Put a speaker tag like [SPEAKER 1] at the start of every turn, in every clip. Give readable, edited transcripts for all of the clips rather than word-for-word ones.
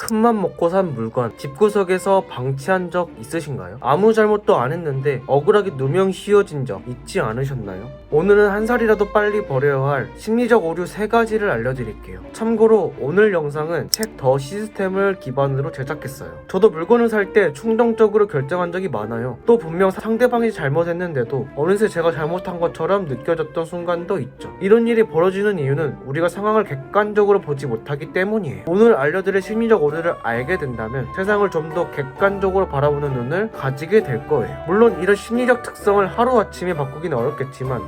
[SPEAKER 1] 큰맘 먹고 산 물건 집구석에서 방치한 적 있으신가요? 아무 잘못도 안 했는데 억울하게 누명 씌워진 적 있지 않으셨나요? 오늘은 한 살이라도 빨리 버려야 할 심리적 오류 3가지를 알려드릴게요. 참고로 오늘 영상은 책 더 시스템을 기반으로 제작했어요. 저도 물건을 살 때 충동적으로 결정한 적이 많아요. 또 분명 상대방이 잘못했는데도 어느새 제가 잘못한 것처럼 느껴졌던 순간도 있죠. 이런 일이 벌어지는 이유는 우리가 상황을 객관적으로 보지 못하기 때문이에요. 오늘 알려드릴 심리적 오류를 알게 된다면 세상을 좀 더 객관적으로 바라보는 눈을 가지게 될 거예요. 물론 이런 심리적 특성을 하루아침에 바꾸기는 어렵겠지만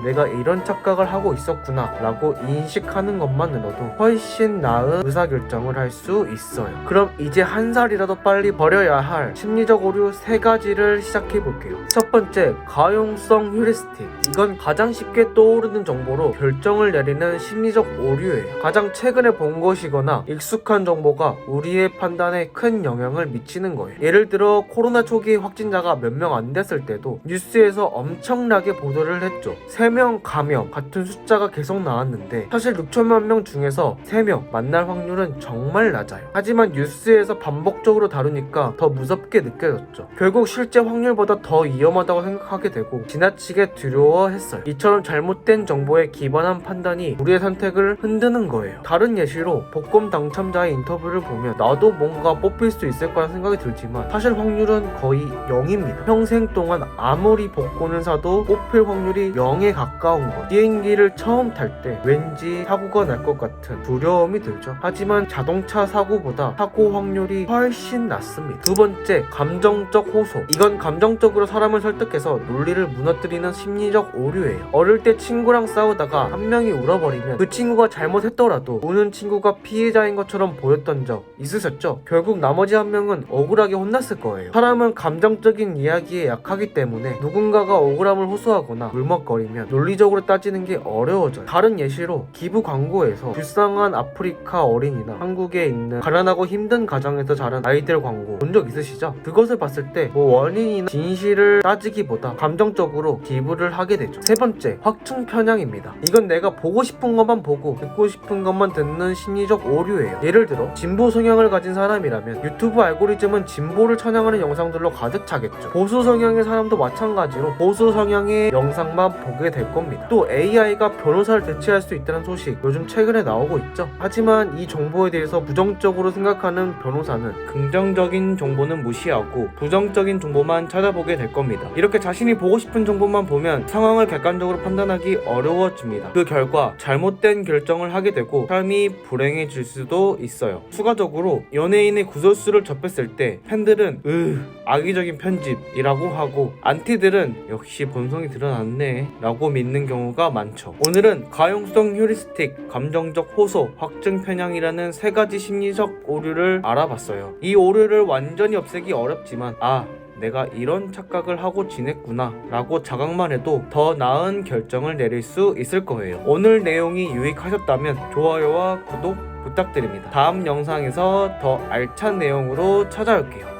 [SPEAKER 1] 내가 이런 착각을 하고 있었구나 라고 인식하는 것만으로도 훨씬 나은 의사결정을 할 수 있어요. 그럼 이제 한 살이라도 빨리 버려야 할 심리적 오류 3가지를 시작해볼게요. 첫 번째, 가용성 휴리스틱. 이건 가장 쉽게 떠오르는 정보로 결정을 내리는 심리적 오류예요. 가장 최근에 본 것이거나 익숙한 정보가 우리의 판단에 큰 영향을 미치는 거예요. 예를 들어 코로나 초기 확진자가 몇 명 안 됐을 때도 뉴스에서 엄청나게 보도를 했죠. 3명 감염 같은 숫자가 계속 나왔는데 사실 6천만 명 중에서 3명 만날 확률은 정말 낮아요. 하지만 뉴스에서 반복적으로 다루니까 더 무섭게 느껴졌죠. 결국 실제 확률보다 더 위험하다고 생각하게 되고 지나치게 두려워했어요. 이처럼 잘못된 정보에 기반한 판단이 우리의 선택을 흔드는 거예요. 다른 예시로 복권 당첨자의 인터뷰를 보면 나도 뭔가 뽑힐 수 있을 거라는 생각이 들지만 사실 확률은 거의 0입니다. 평생 동안 아무리 복권을 사도 뽑힐 확률이 0에 가까운 것. 비행기를 처음 탈 때 왠지 사고가 날 것 같은 두려움이 들죠. 하지만 자동차 사고보다 사고 확률이 훨씬 낮습니다. 두 번째, 감정적 호소. 이건 감정적으로 사람을 설득해서 논리를 무너뜨리는 심리적 오류예요. 어릴 때 친구랑 싸우다가 한 명이 울어버리면 그 친구가 잘못했더라도 우는 친구가 피해자인 것처럼 보였던 적 있으셨죠? 결국 나머지 한 명은 억울하게 혼났을 거예요. 사람은 감정적인 이야기에 약하기 때문에 누군가가 억울함을 호소하거나 울먹거리면 논리적으로 따지는 게 어려워져요. 다른 예시로 기부 광고에서 불쌍한 아프리카 어린이나 한국에 있는 가난하고 힘든 가정에서 자란 아이들 광고 본 적 있으시죠? 그것을 봤을 때 원인이나 진실을 따지기보다 감정적으로 기부를 하게 되죠. 세 번째, 확증 편향입니다. 이건 내가 보고 싶은 것만 보고 듣고 싶은 것만 듣는 심리적 오류예요. 예를 들어 진보 성향을 가진 사람이라면 유튜브 알고리즘은 진보를 찬양하는 영상들로 가득 차겠죠. 보수 성향의 사람도 마찬가지로 보수 성향의 영상만 보게 될 겁니다. 또 AI가 변호사를 대체할 수 있다는 소식 요즘 최근에 나오고 있죠. 하지만 이 정보에 대해서 부정적으로 생각하는 변호사는 긍정적인 정보는 무시하고 부정적인 정보만 찾아보게 될 겁니다. 이렇게 자신이 보고 싶은 정보만 보면 상황을 객관적으로 판단하기 어려워집니다. 그 결과 잘못된 결정을 하게 되고 삶이 불행해질 수도 있어요. 추가적으로 연예인의 구설수를 접했을 때 팬들은 악의적인 편집이라고 하고 안티들은 역시 본성이 드러났네 라고 믿는 경우가 많죠. 오늘은 가용성 휴리스틱, 감정적 호소, 확증 편향이라는 3가지 심리적 오류를 알아봤어요. 이 오류를 완전히 없애기 어렵지만 내가 이런 착각을 하고 지냈구나 라고 자각만 해도 더 나은 결정을 내릴 수 있을 거예요. 오늘 내용이 유익하셨다면 좋아요와 구독 부탁드립니다. 다음 영상에서 더 알찬 내용으로 찾아올게요.